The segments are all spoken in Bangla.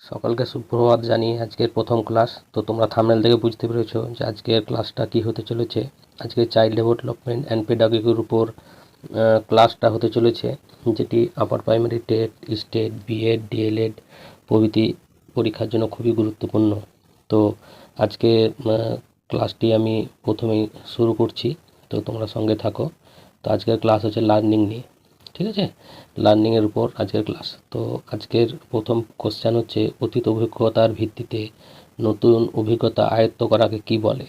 সকলকে সুপ্রভাত জানিয়ে আজকের প্রথম ক্লাস। তো তোমরা থাম্বনেল থেকে বুঝতে পেরেছো যে আজকের ক্লাসটা কি হতে চলেছে। আজকে চাইল্ড ডেভেলপমেন্ট অ্যান্ড পেডাগোগির উপর ক্লাসটা হতে চলেছে, যেটি upper primary TET, state, BEd, DElEd প্রভৃতি পরীক্ষার জন্য খুবই গুরুত্বপূর্ণ। তো আজকে ক্লাসটি আমি প্রথমেই শুরু করছি, তো তোমরা সঙ্গে থাকো। তো আজকের ক্লাস হচ্ছে লার্নিং নিয়ে, ঠিক আছে? লার্নিংয়ের উপর আজকের ক্লাস। তো আজকের প্রথম কোশ্চেন হচ্ছে, অতীত অভিজ্ঞতার ভিত্তিতে নতুন অভিজ্ঞতা আয়ত্ত করাকে কি বলে?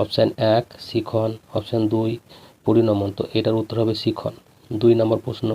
অপশান 1 শিখন, অপশান 2 পরিণমন। তো এটার উত্তর হবে শিখন। 2 নম্বর প্রশ্ন,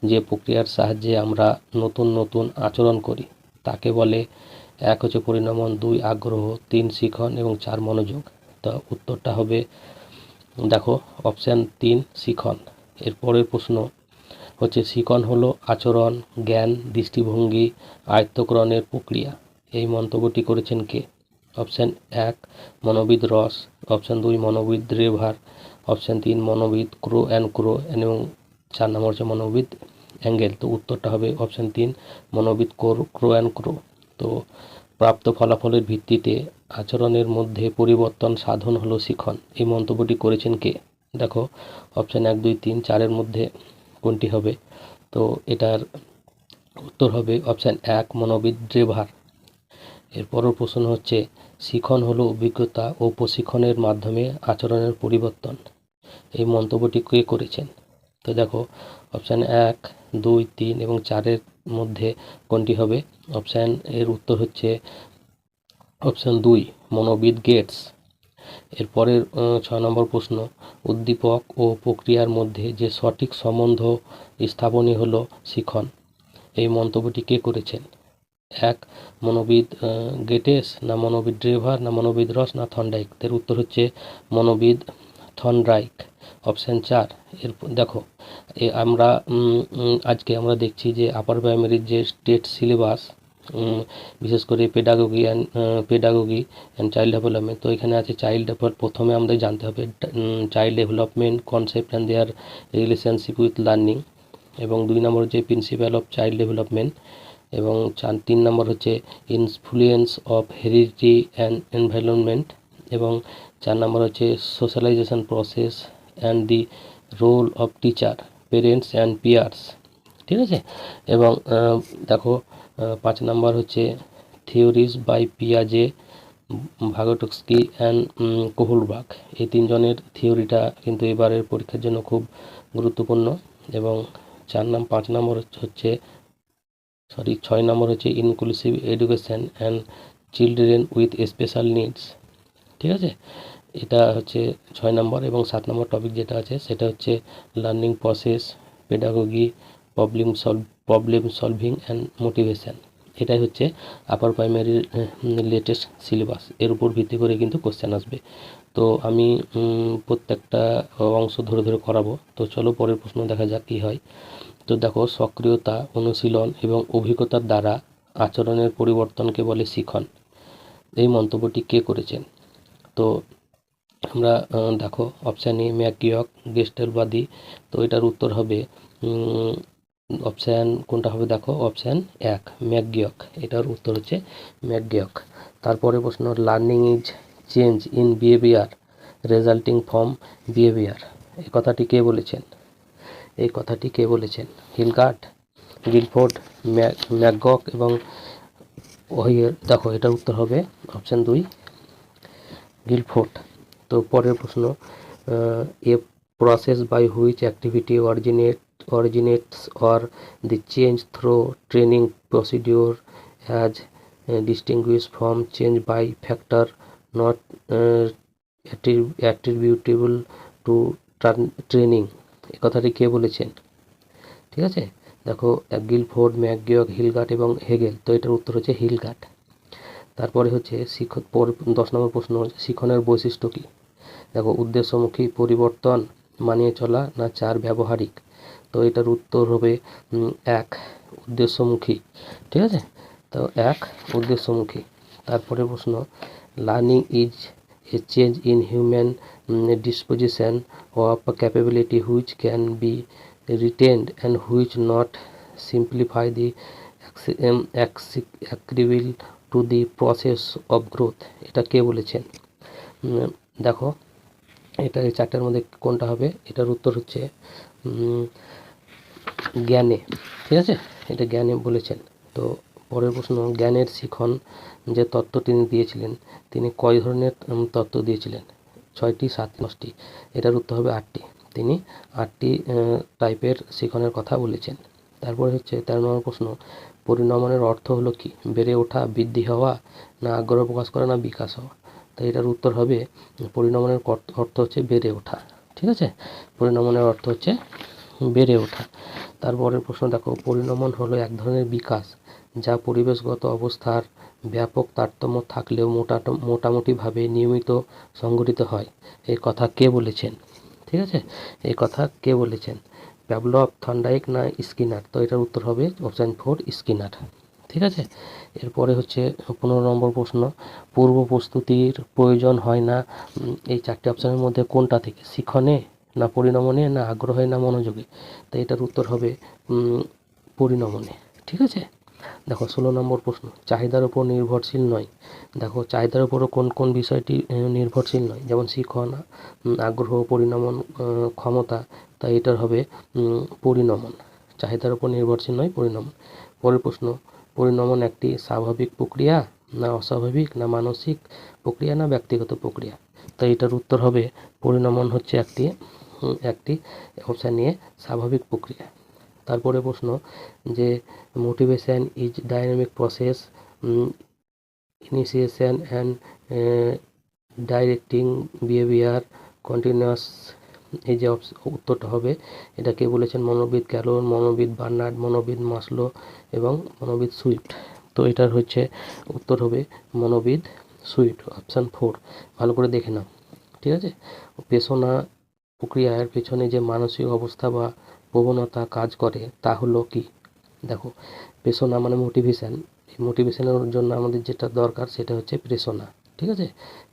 যে প্রক্রিয়ার সাহায্যে আমরা নতুন নতুন আচরণ করি তাকে বলে? 1 হচ্ছে পরিণমন, 2 আগ্রহ, 3 শিখন এবং 4 মনোযোগ। তো উত্তরটা হবে দেখো অপশান 3 শিখন। এর পরের প্রশ্ন হচ্ছে, শিখন হলো আচরণ, জ্ঞান, দৃষ্টিভঙ্গি আয়ত্তকরণের প্রক্রিয়া। এই মন্তব্যটি করেছেন কে? অপশান 1 মনোবিদ রস, অপশান 2 মনোবিদ রেভার, অপশান 3 মনোবিদ ক্রো অ্যান্ড ক্রো এবং 4 নম্বর হচ্ছে মনোবিদ অ্যাঙ্গেল। তো উত্তরটা হবে অপশান 3 মনোবিদ ক্রো অ্যান্ড ক্রো। তো প্রাপ্ত ফলাফলের ভিত্তিতে আচরণের মধ্যে পরিবর্তন সাধন হলো শিখন। এই মন্তব্যটি করেছেন কে? দেখো অপশান 1 2 3 4-এর মধ্যে কোনটি হবে? তো এটার উত্তর হবে অপশান 1 মনোবিদ রেভার। এরপরের প্রশ্ন হচ্ছে, শিখন হলো অভিজ্ঞতা ও প্রশিক্ষণের মাধ্যমে আচরণের পরিবর্তন। এই মন্তব্যটি কে করেছেন? তো দেখো অপশান 1 2 3 এবং 4-এর মধ্যে কোনটি হবে? অপশান এর উত্তর হচ্ছে অপশান 2 মনোবিদ গেটস। এরপরের 6 নম্বর প্রশ্ন, উদ্দীপক ও প্রক্রিয়ার মধ্যে যে সঠিক সম্বন্ধ স্থাপনই হলো শিখন। এই মন্তব্যটি কে করেছেন? 1 মনোবিদ গেটেস, না মনোবিদ ড্রেভার, না মনোবিদ রস, না থর্নডাইক? এর উত্তর হচ্ছে মনোবিদ থর্নডাইক, অপশান 4। এর দেখো আমরা আজকে আমরা দেখছি যে আপার প্রাইমারির যে স্টেট সিলেবাস, বিশেষ করে পেডাগোগি অ্যান্ড চাইল্ড ডেভেলপমেন্ট। তো এখানে আছে চাইল্ড ডেভেলপ। প্রথমে আমাদের জানতে হবে child development concept and there relationship with learning, এবং 2 নম্বর হচ্ছে প্রিন্সিপাল অফ চাইল্ড ডেভেলপমেন্ট, এবং 3 নম্বর হচ্ছে influence of heredity and environment, এবং 4 নম্বর হচ্ছে socialisation process and the role of teacher, parents and peers, ঠিক আছে? এবং দেখো 5 নম্বর হচ্ছে থিওরিজ বাই পিয়াজে, ভাগোটস্কি অ্যান্ড কোহলবাক। এই 3 জনের থিওরিটা কিন্তু এবারের পরীক্ষার জন্য খুব গুরুত্বপূর্ণ। এবং 5 নম্বর হচ্ছে 6 নম্বর হচ্ছে inclusive education and children with special needs, ঠিক আছে? এটা হচ্ছে 6 নম্বর। এবং 7 নম্বর টপিক যেটা আছে সেটা হচ্ছে learning process, pedagogy, problem solving and motivation. এটাই হচ্ছে আপার প্রাইমারির লেটেস্ট সিলেবাস। এর উপর ভিত্তি করে কিন্তু কোশ্চেন আসবে। তো আমি প্রত্যেকটা অংশ ধরে ধরে করাবো। তো চলো পরের প্রশ্ন দেখা যাক কী হয়। তো দেখো, সক্রিয়তা, অনুশীলন এবং অভিজ্ঞতার দ্বারা আচরণের পরিবর্তনকে বলে শিখন। এই মন্তব্যটি কে করেছেন? তো আমরা দেখো অপশান এ ম্যাকগিয়ক, গেস্টেলবাদী। তো এটার উত্তর হবে অপশান কোনটা হবে? দেখো অপশান 1 ম্যাকগিয়ক। এটার উত্তর হচ্ছে ম্যাকগিয়ক। তারপরে প্রশ্ন, learning is change in behaviour resulting from behaviour. এই কথাটি কে বলেছেন? এই কথাটি কে বলেছেন? হিলগার্ড, গিলফোর্ড, ম্যাকগক এবং ওহিয়ের। দেখো এটার উত্তর হবে অপশান 2 গিলফোর্ড। তো পরের প্রশ্ন, a process by which activity originates or the change through training procedure as distinguished from change by factor not attributable to training। এই কথাটি কে বলেছেন? ঠিক আছে, দেখো গিলফোর্ড, ম্যাকগিয়ক, হিলগার্ড এবং হেগেল। তো এটার উত্তর হচ্ছে হিলগার্ড। তারপরে হচ্ছে 10 নম্বর প্রশ্ন, শিখনের বৈশিষ্ট্য কী? দেখো উদ্দেশ্যমুখী, পরিবর্তন, মানিয়ে চলা, না 4 ব্যবহারিক? তো এটার উত্তর হবে 1 উদ্দেশ্যমুখী, ঠিক আছে? তো 1 উদ্দেশ্যমুখী। তারপরে প্রশ্ন, learning is a change in human disposition of capability which can be retained and which not simplify the ascribable to the process of growth, এটা কে বলেছেন? দেখো এটা এই চারটার মধ্যে কোনটা হবে? এটার উত্তর হচ্ছে জ্ঞানে, ঠিক আছে, এটা জ্ঞানে বলেছেন। তো পরের প্রশ্ন, জ্ঞানের শিখন যে তত্ত্ব তিনি দিয়েছিলেন, তিনি কয় ধরনের তত্ত্ব দিয়েছিলেন? 6টি, 7টি, 10টি? এটার উত্তর হবে 8টি। তিনি 8টি টাইপের শিখনের কথা বলেছেন। তারপরে হচ্ছে 13 নম্বর প্রশ্ন, পরিণমনের অর্থ হলো কি? বেড়ে ওঠা, বৃদ্ধি হওয়া, না আগ্রহ প্রকাশ করা, না বিকাশ হওয়া? তো এটার উত্তর হবে পরিণমনের অর্থ হচ্ছে বেড়ে ওঠা, ঠিক আছে, পরিণমনের অর্থ হচ্ছে বেড়ে ওঠা। তারপরের প্রশ্ন দেখো, পরিণমন হলো এক ধরনের বিকাশ যা পরিবেশগত অবস্থার ব্যাপক তারতম্য থাকলেও মোটামুটিভাবে নিয়মিত সংঘটিত হয়। এই কথা কে বলেছেন? ঠিক আছে, এই কথা কে বলেছেন? প্যাভলভ, থর্নডাইক, না স্কিনার? তো এটার উত্তর হবে অপশান 4 স্কিনার, ঠিক আছে। এরপরে হচ্ছে 15 নম্বর প্রশ্ন, পূর্ব প্রস্তুতির প্রয়োজন হয় না এই 4টি অপশানের মধ্যে কোনটা থেকে? শিখনে, না পরিণমনে, না আগ্রহে, না মনোযোগে? তো এটার উত্তর হবে পরিণমনে, ঠিক আছে। দেখো 16 নম্বর প্রশ্ন, চাহিদার উপর নির্ভরশীল নয়। দেখো চাহিদার উপরও কোন কোন বিষয়টি নির্ভরশীল নয়? যেমন শিখন, আগ্রহ, পরিণমন, ক্ষমতা। তাই এটার হবে পরিণমন। চাহিদার উপর নির্ভরশীল নয়, পরিণমন। পরের প্রশ্ন, পরিণমন একটি স্বাভাবিক প্রক্রিয়া, না অস্বাভাবিক, না মানসিক প্রক্রিয়া, না ব্যক্তিগত প্রক্রিয়া? তাই এটার উত্তর হবে পরিণমন হচ্ছে একটি অপশান নিয়ে স্বাভাবিক প্রক্রিয়া। তারপরে প্রশ্ন যে motivation is dynamic process, initiation and directing behaviour continuous. এই যে উত্তরটা হবে, এটা কে বলেছেন? মনোবিদ ক্যারল, মনোবিদ বার্নার্ড, মনোবিদ মাসলো এবং মনোবিদ সুইফট। তো এটার হচ্ছে উত্তর হবে মনোবিদ সুইফট, অপশান 4। ভালো করে দেখে নাও, ঠিক আছে। পেশনা প্রক্রিয়ার পেছনে যে মানসিক অবস্থা বা প্রবণতা কাজ করে তা হলো কি? দেখো পেশনা মানে মোটিভেশন, এই মোটিভেশনের জন্য আমাদের যেটা দরকার সেটা হচ্ছে প্রেরণা, ঠিক আছে।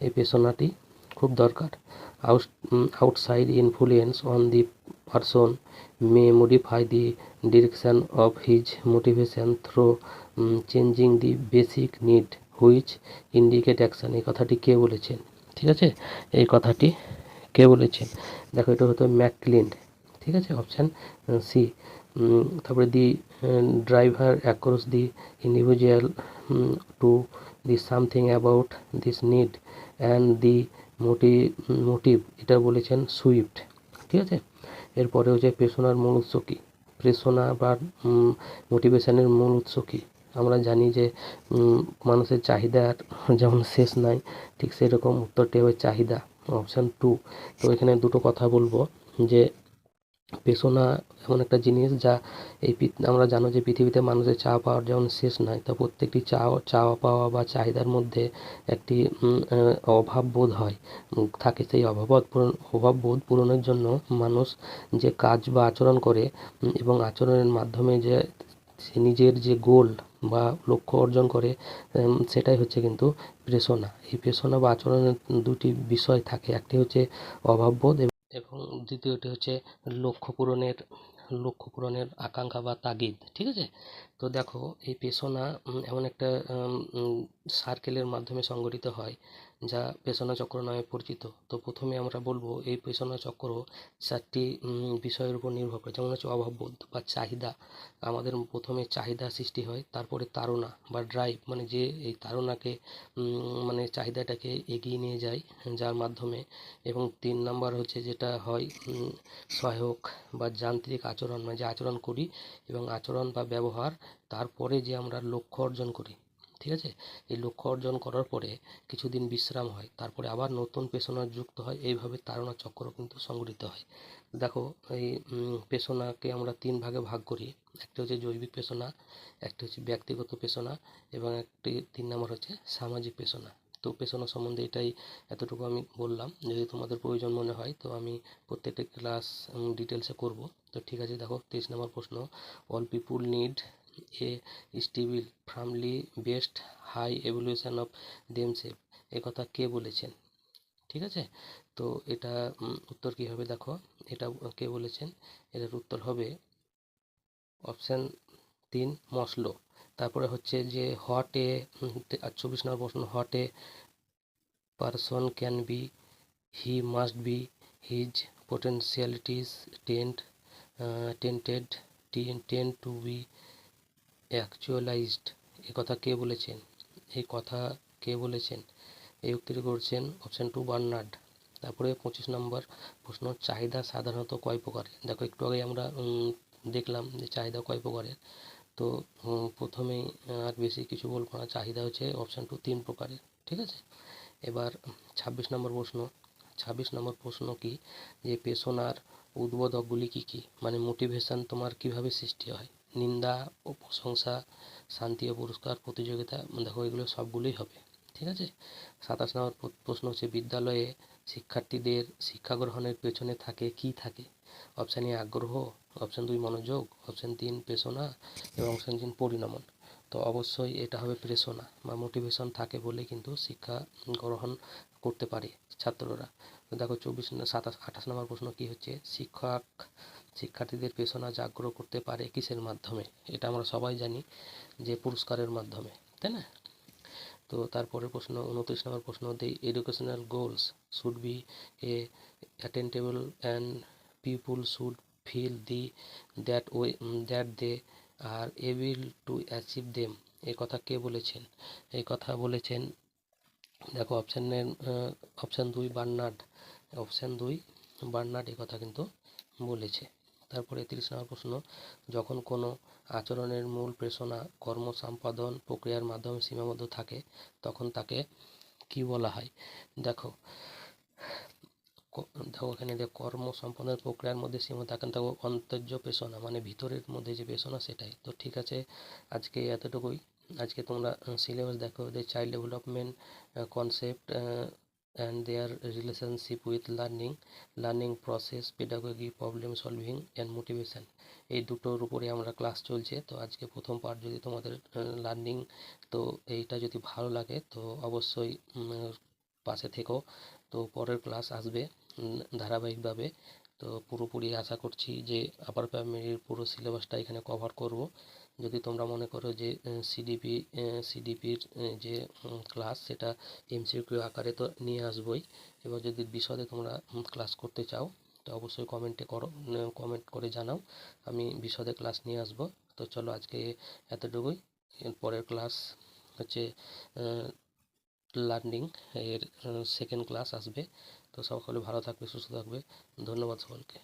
এই প্রেরণাটি খুব দরকার। Outside influence on the person May modify the direction of his motivation through changing the basic need which indicate action. এই কথাটি কে বলেছেন? ঠিক আছে, এই কথাটি কে বলেছেন? দেখো এটা হতো ম্যাকক্লিন্ড, ঠিক আছে, অপশান সি। তারপরে the driver across the individual to the something about this need and the motive, এটা বলেছেন সুইফট, ঠিক আছে। এরপরে হচ্ছে পেশনার মূল উৎস কী? প্রেরণা বা মোটিভেশনের মূল উৎস কী? আমরা জানি যে মানুষের চাহিদার যেমন শেষ নাই, ঠিক সেরকম উত্তরটি হবে চাহিদা, অপশান 2। তো এখানে দুটো কথা বলবো যে পেশনা এমন একটা জিনিস যা আমরা জানো যে পৃথিবীতে মানুষের চাওয়া পাওয়ার যেমন শেষ নাই, তা প্রত্যেকটি চাওয়া পাওয়া বা চাহিদার মধ্যে একটি অভাব বোধ হয়, থাকে। সেই অভাব বোধ পূরণের জন্য মানুষ যে কাজ বা আচরণ করে এবং আচরণের মাধ্যমে যে সে নিজের যে গোল বা লক্ষ্য অর্জন করে, সেটাই হচ্ছে কিন্তু পেশনা। এই পেশনা বা আচরণের দুটি বিষয় থাকে, একটি হচ্ছে অভাববোধ এবং দ্বিতীয়টি হচ্ছে লক্ষ্য পূরণের আকাঙ্ক্ষা বা তাগিদ, ঠিক আছে। তো দেখো এই পেশনা এমন একটা সার্কেলের মাধ্যমে সংগঠিত হয় যা পেশনা চক্র নামে পরিচিত। তো প্রথমে আমরা বলবো এই পেশনা চক্র 4টি বিষয়ের উপর নির্ভর করে, যেমন হচ্ছে অভাববোধ বা চাহিদা। আমাদের প্রথমে চাহিদা সৃষ্টি হয়, তারপরে তাড়না বা ড্রাইভ, মানে যে এই তাড়নাকে মানে চাহিদাটাকে এগিয়ে নিয়ে যায় যার মাধ্যমে, এবং 3 নাম্বার হচ্ছে যেটা হয় সহায়ক বা যান্ত্রিক আচরণ, মানে যে আচরণ করি এবং আচরণ বা ব্যবহার, তারপরে যে আমরা লক্ষ্য অর্জন করি, ঠিক আছে। এই লক্ষ্য অর্জন করার পরে কিছুদিন বিশ্রাম হয়, তারপরে আবার নতুন পেশনা যুক্ত হয়, এইভাবে তাড়না চক্র কিন্তু সংগঠিত হয়। দেখো এই পেশনাকে আমরা 3 ভাগে ভাগ করি, একটা হচ্ছে জৈবিক পেশনা, একটা হচ্ছে ব্যক্তিগত পেশনা এবং একটি 3 নম্বর হচ্ছে সামাজিক পেশনা। তো পেশনা সম্বন্ধে এটাই, এতটুকু আমি বললাম। যদি তোমাদের প্রয়োজন মনে হয় তো আমি প্রত্যেকটা ক্লাস ডিটেলসে করব। তো ঠিক আছে, দেখো 23 নম্বর প্রশ্ন, all people need a stable firmly based high evolution of themselves. এ কথা কে বলেছেন? ঠিক আছে, তো এটা উত্তর কী হবে? দেখো এটা কে বলেছেন, এটার উত্তর হবে অপশান 3 মসলো। তারপরে হচ্ছে যে হোয়াট এ 24 নম্বর প্রশ্ন, what a person can be, he must be, his potentialities tend tended tend to be actualized. এ কথা কে বলেছেন? এই কথা কে বলেছেন? এই উক্তিটি করছেন অপশান 2 বার্নার্ড। তারপরে 25 নম্বর প্রশ্ন, চাহিদা সাধারণত কয় প্রকারের? দেখো একটু আগে আমরা দেখলাম যে চাহিদা কয় প্রকারের। তো প্রথমেই আর বেশি কিছু বলবো না, চাহিদা হচ্ছে অপশান 2 3 প্রকারের। ঠিক আছে, এবার 26 নম্বর প্রশ্ন। 26 নম্বর প্রশ্ন কি, যে পেশনার উদ্বোধকগুলি কী কী? মানে মোটিভেশন তোমার কিভাবে সৃষ্টি হয়? নিন্দা ও প্রশংসা, শান্তি ও পুরস্কার, প্রতিযোগিতা। দেখো এগুলো সবগুলোই হবে। ঠিক আছে, 27 নম্বর প্রশ্ন হচ্ছে, বিদ্যালয়ে শিক্ষার্থীদের শিক্ষা গ্রহণের পেছনে থাকে কি থাকে? অপশান এ আগ্রহ, অপশান 2 মনোযোগ, অপশান 3 পেশনা এবং অপশান 3 পরিণমন। তো অবশ্যই এটা হবে প্রেরণা বা মোটিভেশন থাকে বলে কিন্তু শিক্ষা গ্রহণ করতে পারে ছাত্ররা। তো দেখো 28 নম্বর প্রশ্ন কি হচ্ছে, শিক্ষার্থীদের পেশনা জাগ্রত করতে পারে কিসের মাধ্যমে? এটা আমরা সবাই জানি যে পুরস্কারের মাধ্যমে, তাই না? তো তারপরের প্রশ্ন 29 নম্বর প্রশ্ন, the educational goals should be a attainable and people should feel that they are able to achieve them. এই কথা কে বলেছেন? এই কথা বলেছেন, দেখো অপশান 2 বার্নার্ড। অপশান 2 বার্নার্ড এই কথা কিন্তু বলেছে। তারপরে 30 নম্বর প্রশ্ন, যখন কোনো আচরণের মূল প্রেরণা কর্ম সম্পাদন প্রক্রিয়ার মাধ্যমে সীমাবদ্ধ থাকে তখন তাকে কি বলা হয়? দেখো দেখো এখানে যে কর্ম সম্পাদনের প্রক্রিয়ার মধ্যে সীমা থাকেন তখন অন্তর্য পেশনা, মানে ভিতরের মধ্যে যে পেশনা সেটাই। তো ঠিক আছে, আজকে এতটুকুই। আজকে তোমরা সিলেবাস দেখো, যে child development concept and there relationship with learning process, pedagogy, problem solving and motivation, এই দুটোর উপরে আমরা ক্লাস চলছে। তো আজকে প্রথম পার্ট যদি তোমাদের লার্নিং, তো এইটা যদি ভালো লাগে তো অবশ্যই পাশে থেকো। তো পরের ক্লাস আসবে ধারাবাহিকভাবে। তো পুরোপুরি আশা করছি যে আপার প্রাইমারির পুরো সিলেবাসটা এখানে কভার করব। যদি তোমরা মনে করো যে সিডিপির যে ক্লাস সেটা এমসিকিউ আকারে তো নিয়ে আসবই, এবার যদি বিশদে তোমরা ক্লাস করতে চাও তো অবশ্যই কমেন্ট করে জানাও, আমি বিশদে ক্লাস নিয়ে আসব। তো চলো আজকে এতটুকুই। পরের ক্লাস হচ্ছে লার্নিং এর সেকেন্ড ক্লাস আসবে। তো সকলে ভালো থাকবে, সুস্থ থাকবে। ধন্যবাদ সকলকে।